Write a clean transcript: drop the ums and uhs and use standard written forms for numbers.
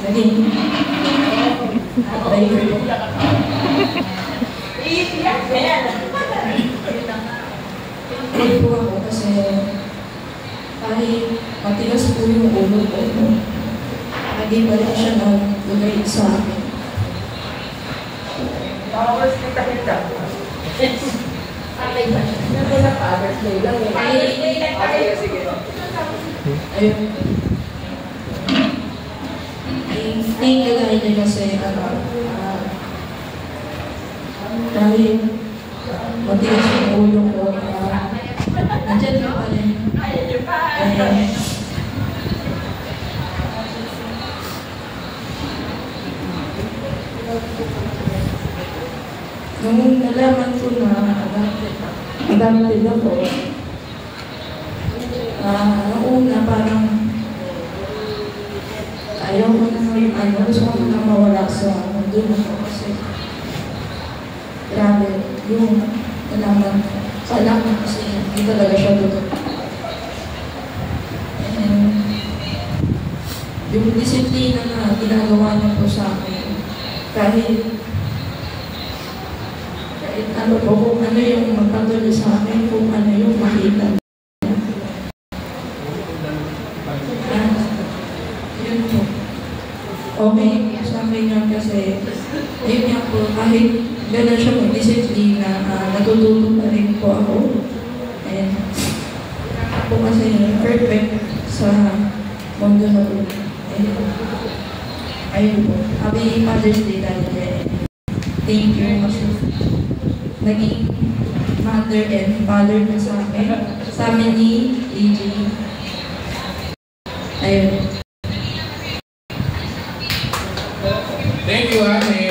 naging driver. Good po ako kasi kahit matigas po yung ulo ko, naging pa rin siya naglagay sa akin. Powers kita kita. Ay, ano na Father's Day lang eh. Okay, sige. Ayun. Thank you guys kasi dahil matigas yung ulo ko, nandiyan na pa rin. Nung nalaman ko na adopted ako, noong una parang ayaw ko na gusto ko na mawala sa mundo na ko kasi grabe yung nalaman sa anak ko kasi hindi talaga siya totoo. And yung disiplina na ginagawa niya po sa akin, kahit ano po, kung ano yung magpatuloy sa akin, kung ano yung makita. Yun po. Okay sa akin yun kasi, yun nga po, kahit gano'n siya mag-disiplina, natututo pa rin po ako. And po kasi perfect sa mundo na po. Ayun po. Happy Mother's Day tayo. Thank you kasi naging mother and father na sa amin ni AJ. Ayun. Thank you, Ate.